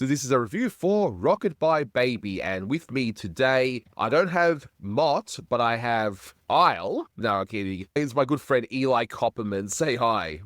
So this is a review for Rocket by Baby, and with me today, I don't have Mott, but I have Isle. No, I'm kidding. It's my good friend Eli Copperman. Say hi.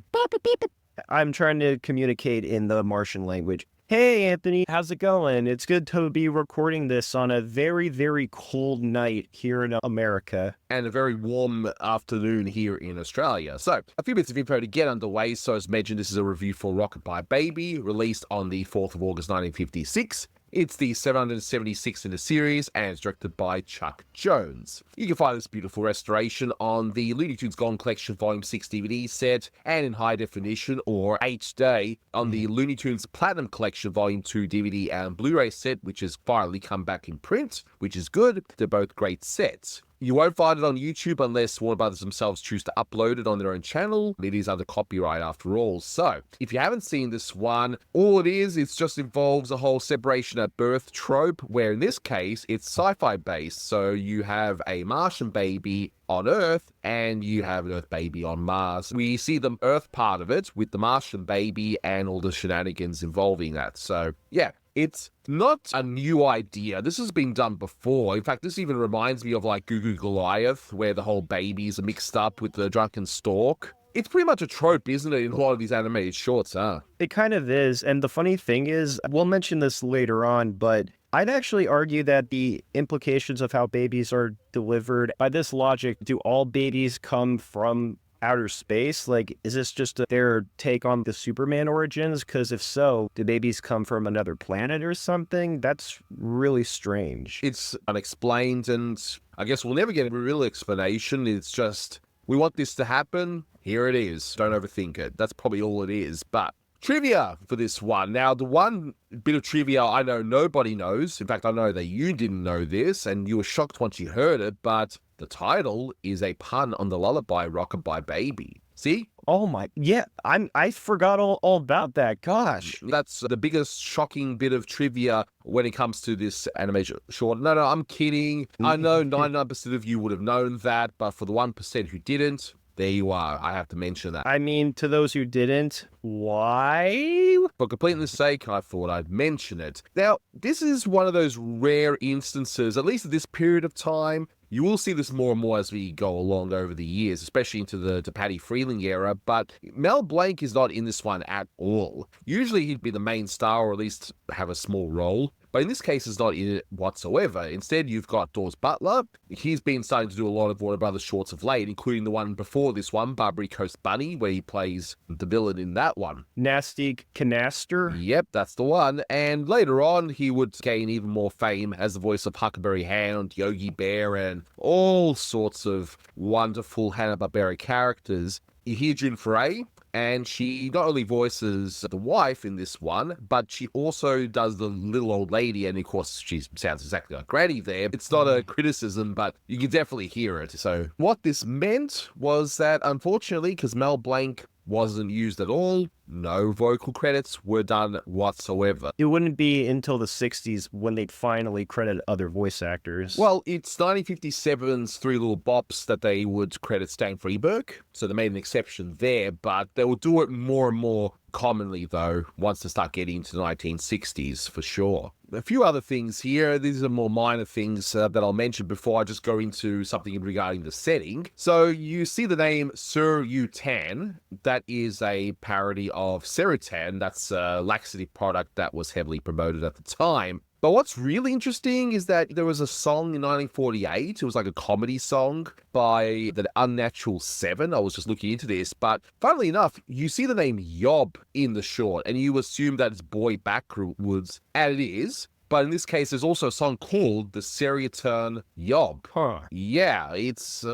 I'm trying to communicate in the Martian language. Hey, Anthony, how's it going? It's good to be recording this on a very, very cold night here in America. And a very warm afternoon here in Australia. So, a few bits of info to get underway. So, as mentioned, this is a review for Rocket by Baby, released on the 4th of August 1956. It's the 776th in the series, and it's directed by Chuck Jones. You can find this beautiful restoration on the Looney Tunes Gone Collection Volume 6 DVD set, and in high definition, or HD, on the Looney Tunes Platinum Collection Volume 2 DVD and Blu-ray set, which has finally come back in print, which is good. They're both great sets. You won't find it on YouTube unless Warner Brothers themselves choose to upload it on their own channel. It is under copyright after all. So, if you haven't seen this one, all it just involves a whole separation at birth trope, where in this case, it's sci-fi based. So you have a Martian baby on Earth, and you have an Earth baby on Mars. We see the Earth part of it with the Martian baby and all the shenanigans involving that. So, yeah. It's not a new idea. This has been done before. In fact, this even reminds me of like Goo Goo Goliath, where the whole babies are mixed up with the drunken stork. It's pretty much a trope, isn't it, in a lot of these animated shorts, huh? It kind of is. And the funny thing is, we'll mention this later on, but I'd actually argue that the implications of how babies are delivered, by this logic, do all babies come from outer space? Like, is this just their take on the Superman origins? Because if so, do babies come from another planet or something? That's really strange. It's unexplained, and I guess we'll never get a real explanation. It's just, we want this to happen. Here it is. Don't overthink it. That's probably all it is. But trivia for this one. Now, the one bit of trivia I know nobody knows, in fact, I know that you didn't know this, and you were shocked once you heard it, but the title is a pun on the lullaby Rocket by Baby. See? Oh my, yeah, I forgot all about that, gosh. That's the biggest shocking bit of trivia when it comes to this animation short. No, I'm kidding. I know 99% of you would have known that, but for the 1% who didn't, there you are. I have to mention that. I mean, to those who didn't, why? For completeness sake, I thought I'd mention it. Now, this is one of those rare instances, at least at this period of time. You will see this more and more as we go along over the years, especially into the Paddy Freeling era, but Mel Blanc is not in this one at all. Usually he'd be the main star, or at least have a small role, but in this case, he's not in it whatsoever. Instead, you've got Daws Butler. He's been starting to do a lot of Warner Brothers shorts of late, including the one before this one, Barbary Coast Bunny, where he plays the villain in that one. Nasty Canaster? Yep, that's the one. And later on, he would gain even more fame as the voice of Huckleberry Hound, Yogi Bear, and all sorts of wonderful Hanna-Barbera characters. You hear June Foray, and she not only voices the wife in this one, but she also does the little old lady, and of course she sounds exactly like Granny there. It's not a criticism, but you can definitely hear it. So what this meant was that, unfortunately, because Mel Blanc wasn't used at all, no vocal credits were done whatsoever. It wouldn't be until the 60s when they'd finally credit other voice actors. Well, it's 1957's Three Little Bops that they would credit Stan Freberg, so they made an exception there, but they will do it more and more commonly, though, once they start getting into the 1960s, for sure. A few other things here. These are more minor things that I'll mention before I just go into something regarding the setting. So you see the name Sir Utan. That is a parody of Serotan. That's a laxative product that was heavily promoted at the time. But what's really interesting is that there was a song in 1948. It was like a comedy song by the Unnatural Seven. I was just looking into this. But funnily enough, you see the name Yob in the short, and you assume that it's Boy Backwoods, and it is. But in this case, there's also a song called The Serotan Yob. Huh. Yeah, it's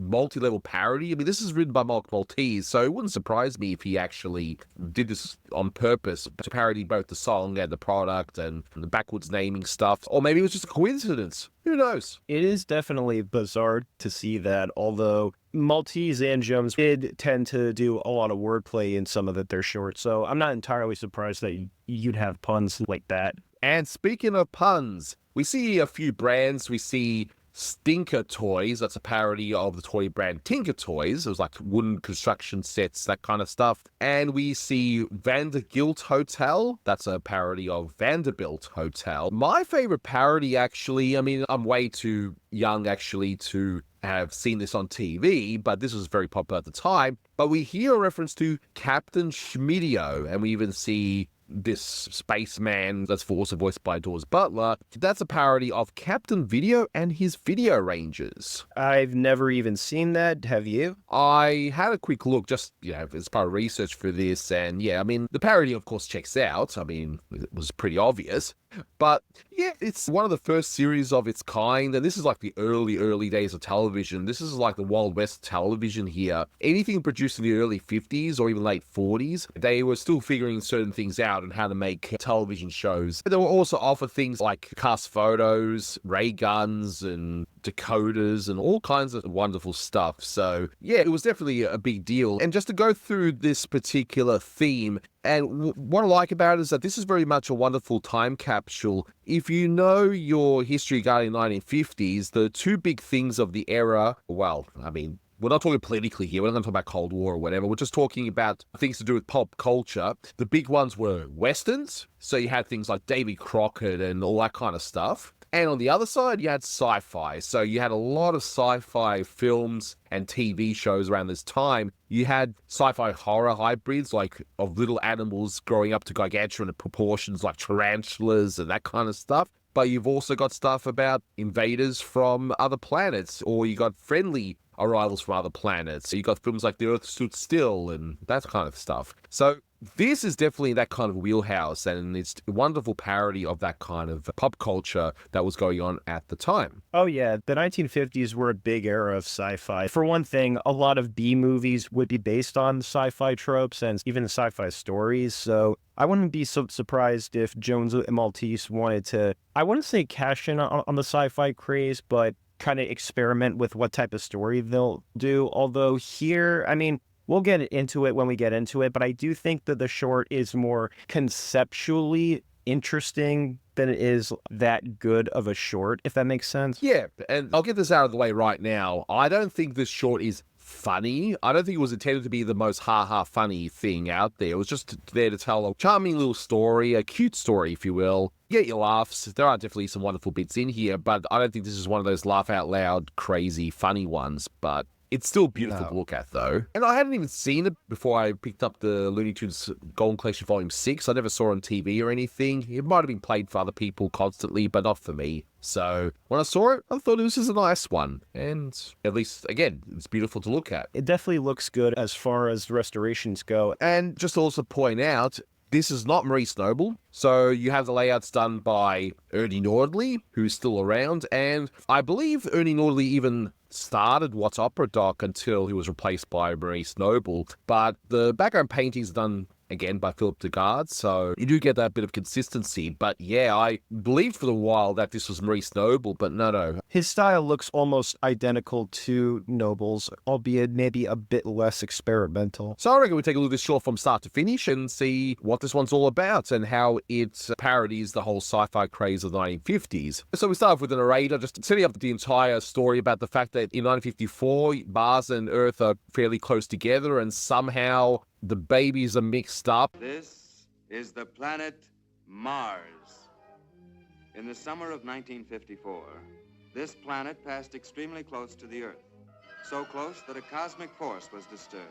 multi-level parody. I mean, this is written by Mark Maltese, so it wouldn't surprise me if he actually did this on purpose to parody both the song and the product and the backwards naming stuff. Or maybe it was just a coincidence. Who knows? It is definitely bizarre to see that, although Maltese and Jones did tend to do a lot of wordplay in some of their shorts, so I'm not entirely surprised that you'd have puns like that. And speaking of puns, we see a few brands. We see Stinker Toys. That's a parody of the toy brand Tinker Toys. It was like wooden construction sets, that kind of stuff. And we see Vandergilt Hotel. That's a parody of Vanderbilt Hotel. My favorite parody, actually, I mean, I'm way too young actually to have seen this on TV, but this was very popular at the time. But we hear a reference to Captain Schmidio, and we even see this spaceman that's also voiced by Daws Butler. That's a parody of Captain Video and his Video Rangers. I've never even seen that. Have you? I had a quick look just, as part of research for this, and yeah, I mean, the parody, of course, checks out. I mean, it was pretty obvious. But yeah, it's one of the first series of its kind, and this is like the early days of television. This is like the Wild West television here. Anything produced in the early 50s or even late 40s, they were still figuring certain things out and how to make television shows. They were also offered things like cast photos, ray guns, and decoders, and all kinds of wonderful stuff. So yeah, it was definitely a big deal. And just to go through this particular theme, and what I like about it is that this is very much a wonderful time capsule. If you know your history regarding the 1950s, the two big things of the era, well, I mean, we're not talking politically here. We're not going to talk about Cold War or whatever. We're just talking about things to do with pop culture. The big ones were Westerns. So you had things like Davy Crockett and all that kind of stuff. And on the other side, you had sci-fi. So you had a lot of sci-fi films and TV shows around this time. You had sci-fi horror hybrids, like of little animals growing up to gargantuan proportions, like tarantulas and that kind of stuff. But you've also got stuff about invaders from other planets, or you got friendly arrivals from other planets. So you got films like The Earth Stood Still and that kind of stuff. So this is definitely that kind of wheelhouse, and it's a wonderful parody of that kind of pop culture that was going on at the time. Oh yeah, the 1950s were a big era of sci-fi. For one thing, a lot of B movies would be based on sci-fi tropes and even sci-fi stories, so I wouldn't be so surprised if Jones and Maltese wanted to, I wouldn't say cash in on the sci-fi craze, but kind of experiment with what type of story they'll do. Although here, I mean, we'll get into it when we get into it, but I do think that the short is more conceptually interesting than it is that good of a short, if that makes sense. Yeah, and I'll get this out of the way right now. I don't think this short is funny. I don't think it was intended to be the most ha-ha funny thing out there. It was just there to tell a charming little story, a cute story, if you will. Get your laughs. There are definitely some wonderful bits in here, but I don't think this is one of those laugh-out-loud, crazy, funny ones, but it's still beautiful to look at, though. And I hadn't even seen it before I picked up the Looney Tunes Golden Collection Volume 6. I never saw it on TV or anything. It might have been played for other people constantly, but not for me. So when I saw it, I thought this was a nice one. And at least, again, it's beautiful to look at. It definitely looks good as far as restorations go. And just to also point out, this is not Maurice Noble. So you have the layouts done by Ernie Nordley, who's still around. And I believe Ernie Nordley even started What's Opera Doc until he was replaced by Maurice Noble. But the background paintings done again by Philip DeGuard, so you do get that bit of consistency. But yeah, I believed for a while that this was Maurice Noble, but no. His style looks almost identical to Noble's, albeit maybe a bit less experimental. So I reckon we take a look at this short from start to finish and see what this one's all about and how it parodies the whole sci-fi craze of the 1950s. So we start off with a narrator just setting up the entire story about the fact that in 1954, Mars and Earth are fairly close together, and somehow the babies are mixed up. This is the planet Mars. In the summer of 1954, this planet passed extremely close to the Earth. So close that a cosmic force was disturbed.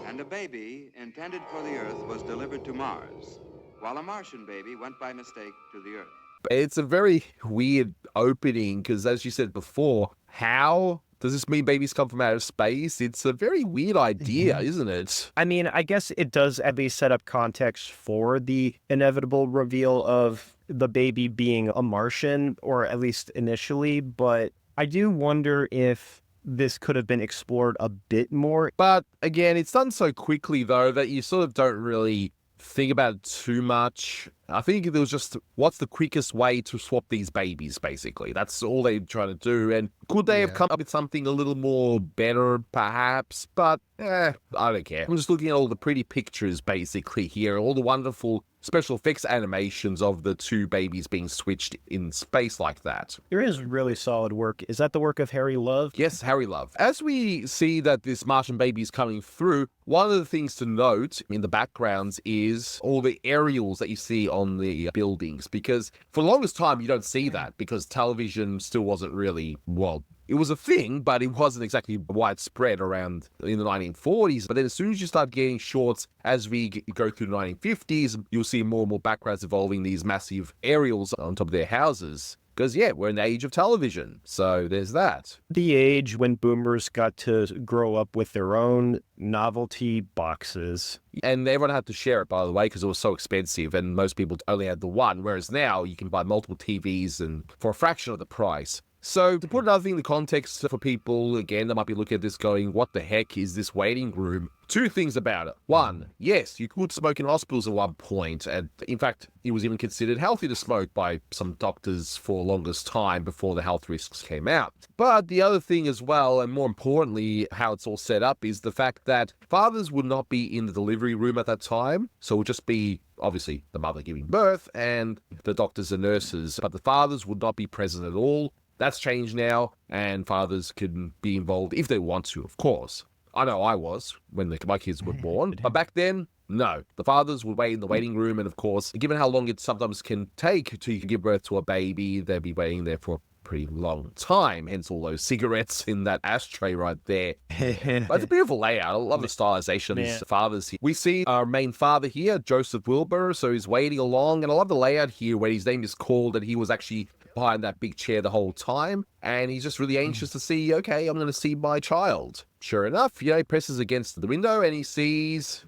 And a baby intended for the Earth was delivered to Mars, while a Martian baby went by mistake to the Earth. It's a very weird opening because, as you said before, how does this mean babies come from outer space? It's a very weird idea, isn't it? I mean, I guess it does at least set up context for the inevitable reveal of the baby being a Martian, or at least initially, but I do wonder if this could have been explored a bit more. But again, it's done so quickly, though, that you sort of don't really think about it too much. I think it was just, what's the quickest way to swap these babies, basically? That's all they're trying to do. And could they have come up with something a little more better, perhaps? But, I don't care. I'm just looking at all the pretty pictures, basically, here. All the wonderful special effects animations of the two babies being switched in space like that. There is really solid work. Is that the work of Harry Love? Yes, Harry Love. As we see that this Martian baby is coming through, one of the things to note in the backgrounds is all the aerials that you see on the buildings, because for the longest time you don't see that because television still wasn't really, well, it was a thing, but it wasn't exactly widespread around in the 1940s. But then as soon as you start getting shorts, as we go through the 1950s, you'll see more and more backgrounds involving these massive aerials on top of their houses. Because, yeah, we're in the age of television, so there's that. The age when boomers got to grow up with their own novelty boxes. And everyone had to share it, by the way, because it was so expensive, and most people only had the one, whereas now you can buy multiple TVs and for a fraction of the price. So to put another thing in the context for people, again, that might be looking at this going, what the heck is this waiting room? Two things about it. One, yes, you could smoke in hospitals at one point, and in fact, it was even considered healthy to smoke by some doctors for the longest time before the health risks came out. But the other thing as well, and more importantly, how it's all set up, is the fact that fathers would not be in the delivery room at that time, so it would just be obviously the mother giving birth and the doctors and nurses, but the fathers would not be present at all. That's changed now, and fathers can be involved if they want to, of course. I know I was when my kids were born, but back then, no. The fathers would wait in the waiting room, and of course, given how long it sometimes can take to give birth to a baby, they'd be waiting there for a pretty long time, hence all those cigarettes in that ashtray right there. But it's a beautiful layout. I love the stylization of these fathers here. We see our main father here, Joseph Wilbur, so he's waiting along, and I love the layout here where his name is called, and he was actually behind that big chair the whole time, and he's just really anxious to see, okay, I'm going to see my child. Sure enough, he presses against the window and he sees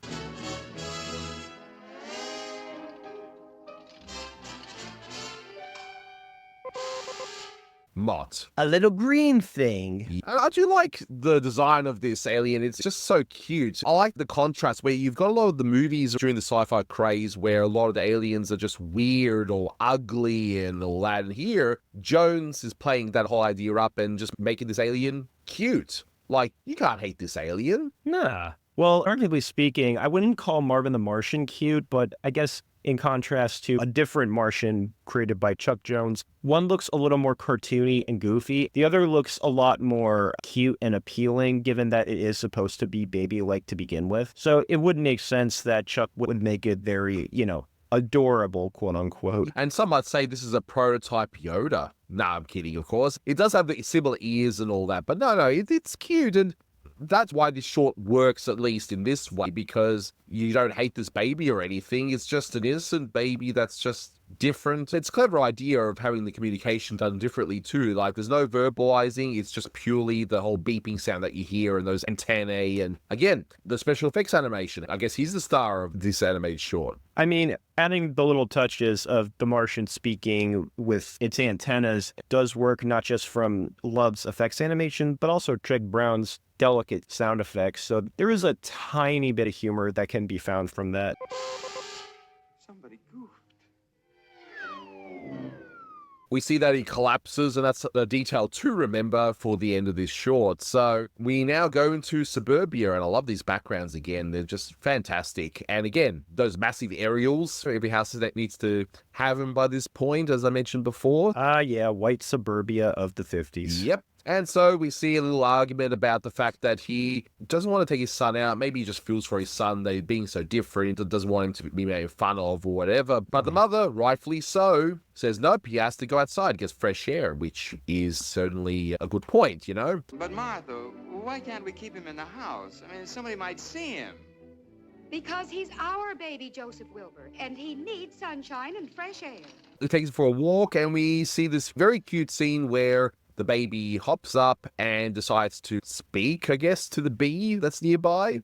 Mott. A little green thing. I do like the design of this alien. It's just so cute. I like the contrast where you've got a lot of the movies during the sci-fi craze where a lot of the aliens are just weird or ugly and all that. And here, Jones is playing that whole idea up and just making this alien cute. Like, you can't hate this alien. Nah. Well, arguably speaking, I wouldn't call Marvin the Martian cute, but I guess in contrast to a different Martian created by Chuck Jones, one looks a little more cartoony and goofy. The other looks a lot more cute and appealing, given that it is supposed to be baby-like to begin with. So it would make sense that Chuck would make it very, adorable, quote unquote. And some might say this is a prototype Yoda. Nah, I'm kidding, of course. It does have the similar ears and all that, but no, it's cute, and that's why this short works, at least in this way, because you don't hate this baby or anything. It's just an innocent baby that's just different. It's a clever idea of having the communication done differently too. Like, there's no verbalizing. It's just purely the whole beeping sound that you hear and those antennae. And again, the special effects animation. I guess he's the star of this animated short. I mean, adding the little touches of the Martian speaking with its antennas does work, not just from Love's effects animation, but also Treg Brown's delicate sound effects. So there is a tiny bit of humor that can be found from that. Somebody goofed. We see that he collapses, and that's a detail to remember for the end of this short. So we now go into Suburbia, and I love these backgrounds again. They're just fantastic. And again, those massive aerials, every house that needs to have them by this point, as I mentioned before. Yeah, white Suburbia of the 50s. Yep. And so we see a little argument about the fact that he doesn't want to take his son out. Maybe he just feels for his son, they being so different, doesn't want him to be made fun of or whatever. But the mother, rightfully so, says nope, he has to go outside, gets fresh air, which is certainly a good point, But Martha, why can't we keep him in the house? I mean, somebody might see him. Because he's our baby, Joseph Wilbur, and he needs sunshine and fresh air. He takes him for a walk, and we see this very cute scene where the baby hops up and decides to speak, I guess, to the bee that's nearby.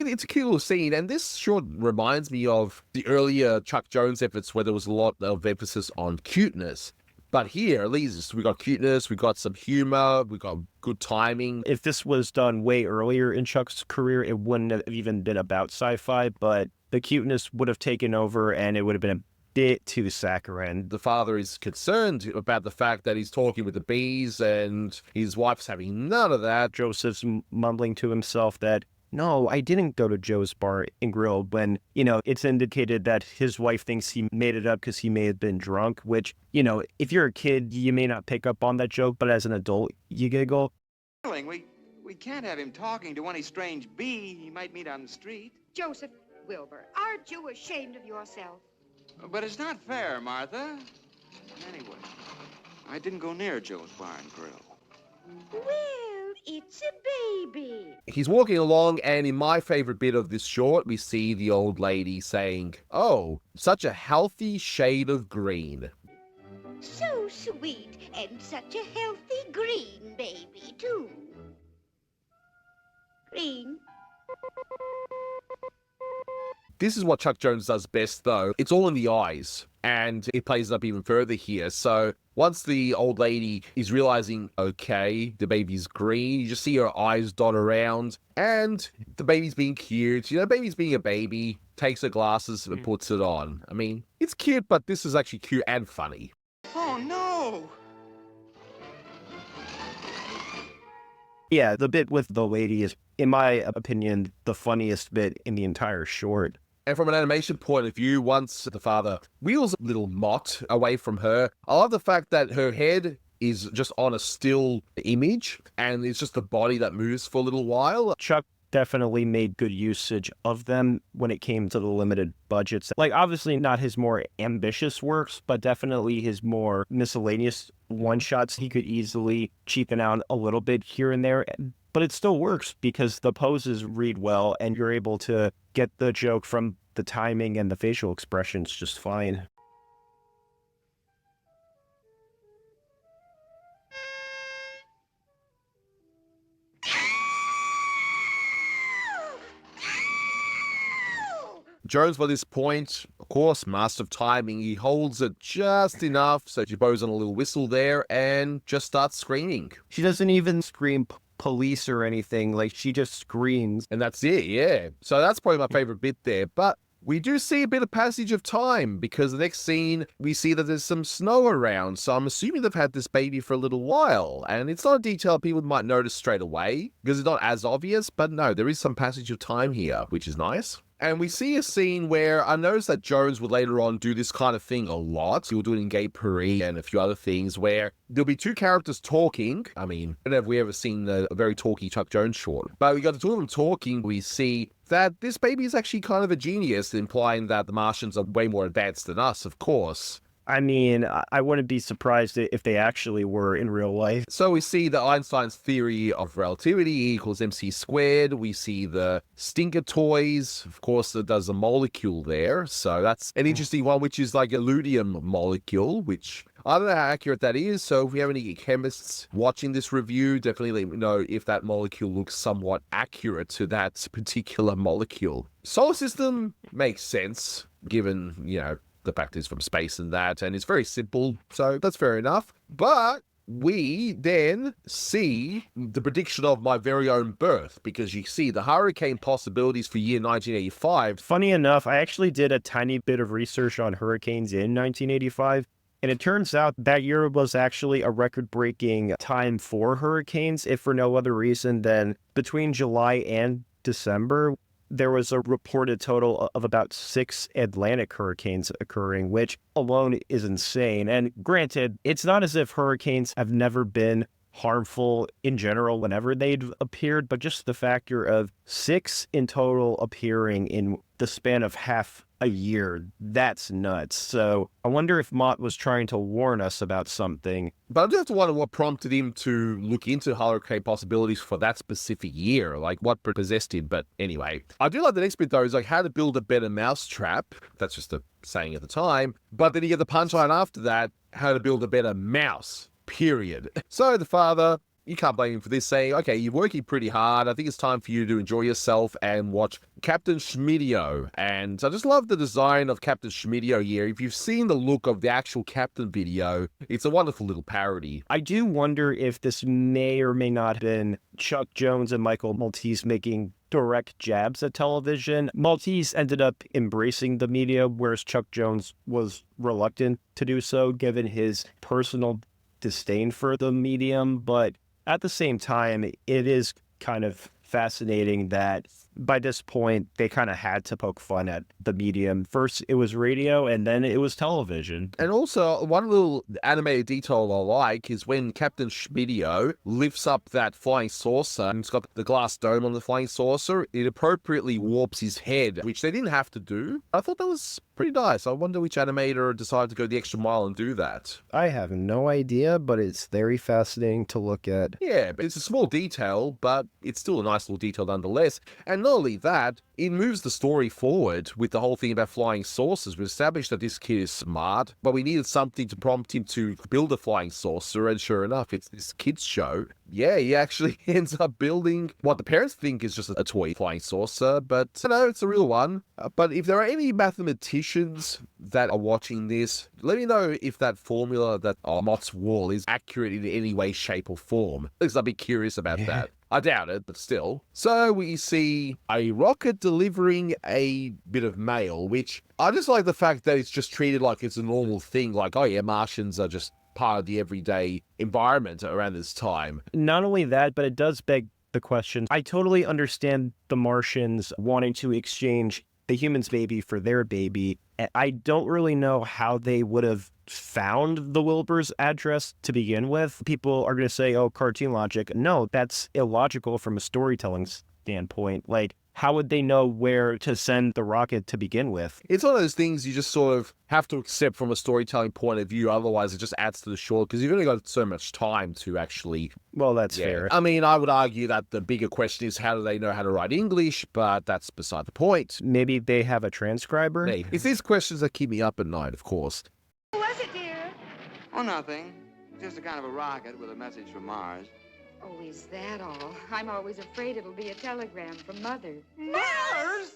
It's a cute little scene, and this short reminds me of the earlier Chuck Jones efforts where there was a lot of emphasis on cuteness. But here, at least, we got cuteness, we got some humor, we got good timing. If this was done way earlier in Chuck's career, it wouldn't have even been about sci-fi, but the cuteness would have taken over and it would have been bit too saccharine. The father is concerned about the fact that he's talking with the bees and his wife's having none of that. Joseph's mumbling to himself that, no, I didn't go to Joe's bar and grill, when, it's indicated that his wife thinks he made it up because he may have been drunk, which, if you're a kid, you may not pick up on that joke, but as an adult, you giggle. We can't have him talking to any strange bee he might meet on the street. Joseph Wilbur, aren't you ashamed of yourself? But it's not fair, Martha. Anyway, I didn't go near Joe's bar and grill. Well, it's a baby. He's walking along, and in my favorite bit of this short, we see the old lady saying, "Oh, such a healthy shade of green." So sweet, and such a healthy green baby, too. Green. This is what Chuck Jones does best, though. It's all in the eyes, and it plays up even further here. So once the old lady is realizing, okay, the baby's green, you just see her eyes dot around, and the baby's being cute. Baby's being a baby, takes her glasses and puts it on. I mean, it's cute, but this is actually cute and funny. Oh, no! Yeah, the bit with the lady is, in my opinion, the funniest bit in the entire short. And from an animation point of view, once the father wheels a little Mott away from her, I love the fact that her head is just on a still image, and it's just the body that moves for a little while. Chuck definitely made good usage of them when it came to the limited budgets. Like, obviously not his more ambitious works, but definitely his more miscellaneous one-shots. He could easily cheapen out a little bit here and there, but it still works because the poses read well and you're able to get the joke from the timing and the facial expressions just fine. Jones, by this point, of course, master of timing, he holds it just enough so she blows on a little whistle there and just starts screaming. She doesn't even scream police or anything, like she just screams. And that's it, yeah. So that's probably my favorite bit there. But we do see a bit of passage of time because the next scene, we see that there's some snow around. So I'm assuming they've had this baby for a little while. And it's not a detail people might notice straight away because it's not as obvious. But no, there is some passage of time here, which is nice. And we see a scene where I noticed that Jones would later on do this kind of thing a lot. He'll do it in Gay Parody and a few other things where there'll be two characters talking. I mean, I don't know if we ever seen a very talky Chuck Jones short, but we got the two of them talking. We see that this baby is actually kind of a genius, implying that the Martians are way more advanced than us, of course. I mean, I wouldn't be surprised if they actually were in real life. So we see the Einstein's theory of relativity, E equals mc squared. We see the stinker toys. Of course, there's a molecule there. So that's an interesting one, which is like a luteum molecule, which I don't know how accurate that is. So if we have any chemists watching this review, definitely let me know if that molecule looks somewhat accurate to that particular molecule. Solar system makes sense, given, the fact is from space and that, and it's very simple, so that's fair enough. But we then see the prediction of my very own birth, because you see the hurricane possibilities for year 1985. Funny enough, I actually did a tiny bit of research on hurricanes in 1985, and it turns out that year was actually a record-breaking time for hurricanes, if for no other reason than between July and December, there was a reported total of about 6 Atlantic hurricanes occurring, which alone is insane. And granted, it's not as if hurricanes have never been harmful in general whenever they'd appeared, but just the factor of 6 in total appearing in the span of half a year, that's nuts. So I wonder if Mott was trying to warn us about something. But I do have to wonder what prompted him to look into hurricane possibilities for that specific year, like what possessed him. But anyway, I do like the next bit though, is like how to build a better mousetrap. That's just a saying at the time. But then you get the punchline after that, how to build a better mouse, period. So the father, you can't blame him for this, saying, okay, you're working pretty hard. I think it's time for you to enjoy yourself and watch Captain Schmidio. And I just love the design of Captain Schmidio here. If you've seen the look of the actual Captain video, it's a wonderful little parody. I do wonder if this may or may not have been Chuck Jones and Michael Maltese making direct jabs at television. Maltese ended up embracing the media, whereas Chuck Jones was reluctant to do so, given his personal disdain for the medium. But at the same time, it is kind of fascinating that by this point, they kind of had to poke fun at the medium. First, it was radio, and then it was television. And also, one little animated detail I like is when Captain Schmidio lifts up that flying saucer and it's got the glass dome on the flying saucer, it appropriately warps his head, which they didn't have to do. I thought that was pretty nice. I wonder which animator decided to go the extra mile and do that. I have no idea, but it's very fascinating to look at. Yeah, but it's a small detail, but it's still a nice little detail nonetheless. And not only that, it moves the story forward with the whole thing about flying saucers. We established that this kid is smart, but we needed something to prompt him to build a flying saucer, and sure enough, it's this kid's show. Yeah, he actually ends up building what the parents think is just a toy flying saucer, but no, it's a real one. But if there are any mathematicians that are watching this, let me know if that formula that Mott's wall is accurate in any way, shape, or form, because I'd be curious about that. I doubt it, but still. So we see a rocket delivering a bit of mail, which I just like the fact that it's just treated like it's a normal thing. Like, oh yeah, Martians are just part of the everyday environment around this time. Not only that, but it does beg the question. I totally understand the Martians wanting to exchange the human's baby for their baby. I don't really know how they would have found the Wilbur's address to begin with. People are going to say, oh, cartoon logic. No, that's illogical from a storytelling standpoint. Like, how would they know where to send the rocket to begin with? It's one of those things you just sort of have to accept from a storytelling point of view. Otherwise, it just adds to the short because you've only got so much time to actually... Well, that's fair. I mean, I would argue that the bigger question is how do they know how to write English, but that's beside the point. Maybe they have a transcriber? Maybe. It's these questions that keep me up at night, of course. Who was it, dear? Oh, nothing. Just a kind of a rocket with a message from Mars. Oh, is that all? I'm always afraid it'll be a telegram from Mother. Mars?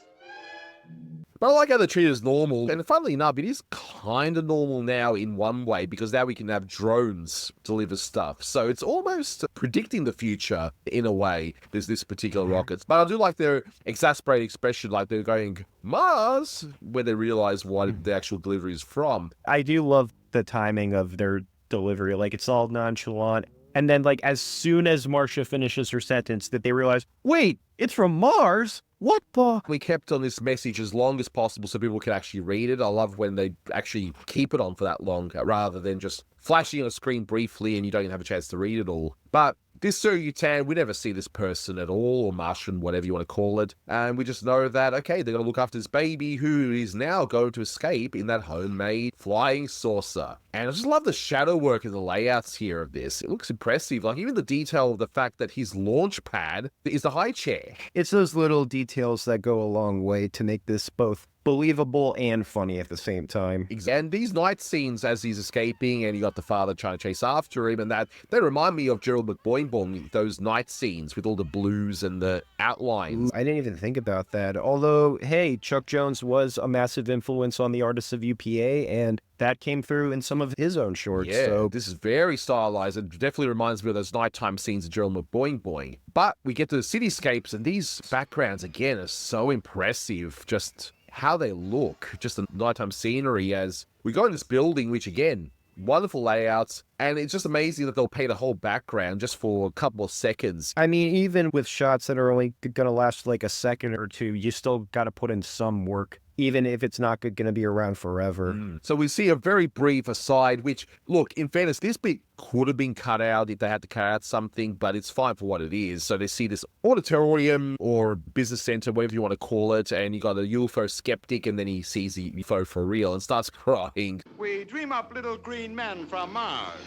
But I like how they treat it as normal. And funnily enough, it is kind of normal now in one way because now we can have drones deliver stuff. So it's almost predicting the future in a way. There's this particular rockets. But I do like their exasperated expression, like they're going, Mars, when they realize what the actual delivery is from. I do love the timing of their delivery. Like, it's all nonchalant. And then, like, as soon as Marcia finishes her sentence, that they realize, wait, it's from Mars? What the? We kept on this message as long as possible so people can actually read it. I love when they actually keep it on for that long rather than just flashing on a screen briefly and you don't even have a chance to read it all. But this Sir Yutan, we never see this person at all, or Martian, whatever you want to call it. And we just know that, okay, they're going to look after this baby who is now going to escape in that homemade flying saucer. And I just love the shadow work and the layouts here of this. It looks impressive. Like, even the detail of the fact that his launch pad is the high chair. It's those little details that go a long way to make this both believable and funny at the same time. And these night scenes as he's escaping and you got the father trying to chase after him and that, they remind me of Gerald McBoing, those night scenes with all the blues and the outlines. I didn't even think about that. Although, hey, Chuck Jones was a massive influence on the artists of UPA, and that came through in some of his own shorts. Yeah, so this is very stylized. It definitely reminds me of those nighttime scenes of Gerald McBoing. But we get to the cityscapes and these backgrounds, again, are so impressive. Just how they look, just the nighttime scenery as we go in this building, which again, wonderful layouts, and it's just amazing that they'll paint a whole background just for a couple of seconds. I mean, even with shots that are only going to last like a second or two, you still got to put in some work, even if it's not going to be around forever. So we see a very brief aside, which, look, in fairness, this bit could have been cut out if they had to cut out something, but it's fine for what it is. So they see this auditorium or business center, whatever you want to call it, and you got a UFO skeptic, and then he sees the UFO for real and starts crying. We dream up little green men from Mars.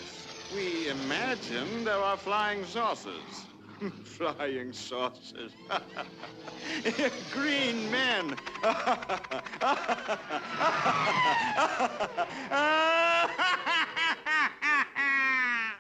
We imagine there are flying saucers. Flying saucers. Green men.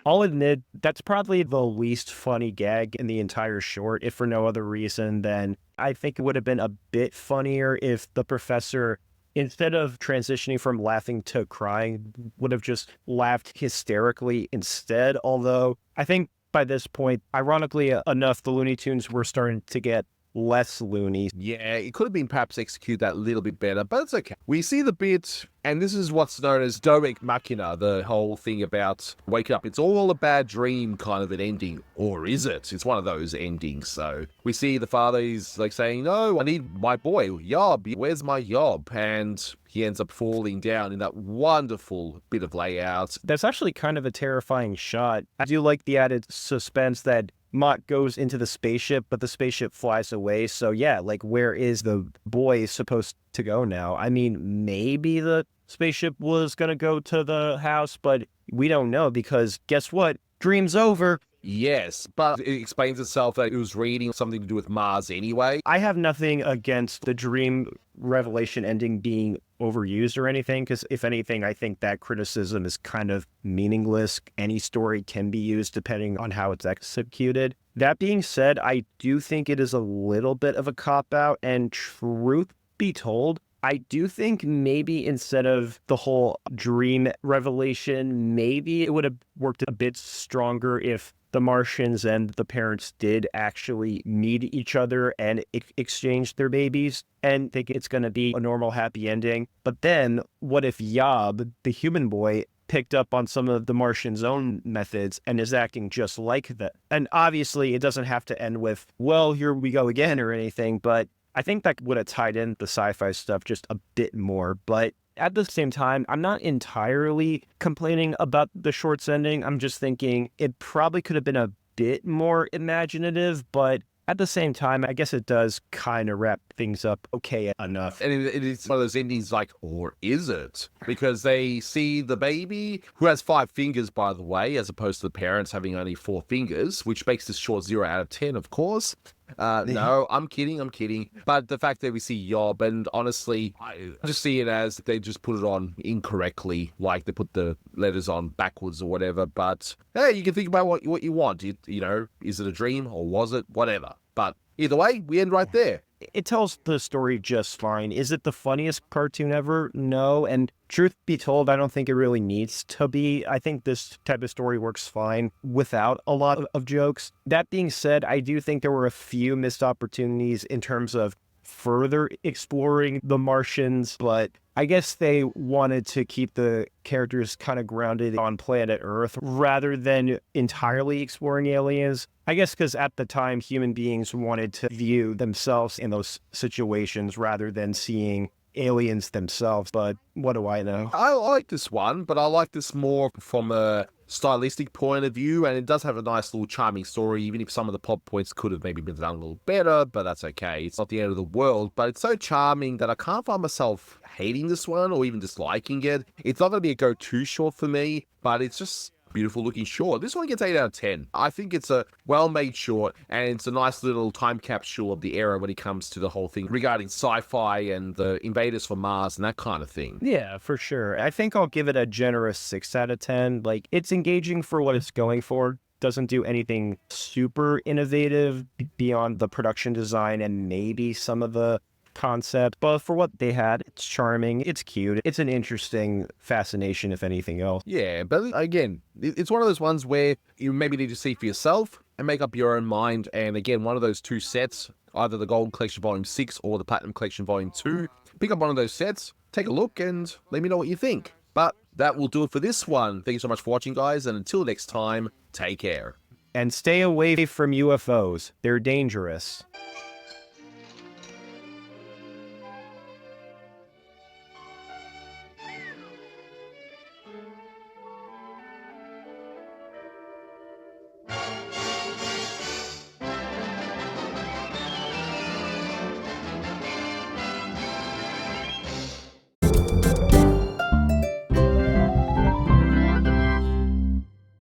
I'll admit, that's probably the least funny gag in the entire short, if for no other reason than I think it would have been a bit funnier if the professor, instead of transitioning from laughing to crying, would have just laughed hysterically instead. Although I think by this point, ironically enough, the Looney Tunes were starting to get less Looney. Yeah, it could have been perhaps executed that a little bit better, but it's okay. We see the bit, and this is what's known as Doeg Machina, the whole thing about wake up. It's all a bad dream kind of an ending, or is it? It's one of those endings. So we see the father is like saying, no, I need my boy, Yob, where's my Yob? And he ends up falling down in that wonderful bit of layout. That's actually kind of a terrifying shot. I do like the added suspense that Mott goes into the spaceship, but the spaceship flies away. So yeah, like where is the boy supposed to go now? I mean, maybe the spaceship was going to go to the house, but we don't know because guess what? Dream's over. Yes, but it explains itself that it was reading something to do with Mars anyway. I have nothing against the dream revelation ending being overused or anything, because if anything, I think that criticism is kind of meaningless. Any story can be used depending on how it's executed. That being said, I do think it is a little bit of a cop-out, and truth be told, I do think maybe instead of the whole dream revelation, maybe it would have worked a bit stronger if the Martians and the parents did actually meet each other and exchange their babies and think it's going to be a normal happy ending. But then what if Yob, the human boy, picked up on some of the Martians' own methods and is acting just like that? And obviously it doesn't have to end with, well, here we go again or anything, but I think that would have tied in the sci-fi stuff just a bit more. But at the same time, I'm not entirely complaining about the short's ending. I'm just thinking it probably could have been a bit more imaginative, but at the same time, I guess it does kind of wrap things up okay enough. And it is one of those endings like, or is it? Because they see the baby, who has 5 fingers, by the way, as opposed to the parents having only 4 fingers, which makes this short 0 out of 10, of course. No, I'm kidding. But the fact that we see Yob, and honestly, I just see it as they just put it on incorrectly, like they put the letters on backwards or whatever. But hey, you can think about what you want. Is it a dream or was it? Whatever. But either way, we end right there. It tells the story just fine. Is it the funniest cartoon ever? No. And truth be told, I don't think it really needs to be. I think this type of story works fine without a lot of jokes. That being said, I do think there were a few missed opportunities in terms of further exploring the Martians, but I guess they wanted to keep the characters kind of grounded on planet Earth rather than entirely exploring aliens. I guess because at the time, human beings wanted to view themselves in those situations rather than seeing aliens themselves. But what do I know? I like this one, but I like this more from a stylistic point of view, and it does have a nice little charming story, even if some of the plot points could have maybe been done a little better, but that's okay. It's not the end of the world, but it's so charming that I can't find myself hating this one or even disliking it. It's not going to be a go-to short for me, but it's just beautiful looking short. This one gets 8 out of 10. I think it's a well-made short, and it's a nice little time capsule of the era when it comes to the whole thing regarding sci-fi and the invaders from Mars and that kind of thing. Yeah, for sure. I think I'll give it a generous 6 out of 10. Like, it's engaging for what it's going for. Doesn't do anything super innovative beyond the production design and maybe some of the concept, but for what they had, it's charming, it's cute, it's an interesting fascination if anything else. Yeah, but again, it's one of those ones where you maybe need to see for yourself and make up your own mind. And again, one of those 2 sets, either the Gold Collection Volume 6 or the Platinum Collection Volume 2, pick up one of those sets, take a look, and let me know what you think. But that will do it for this one. Thank you so much for watching, guys, and until next time, take care. And stay away from UFOs. They're dangerous.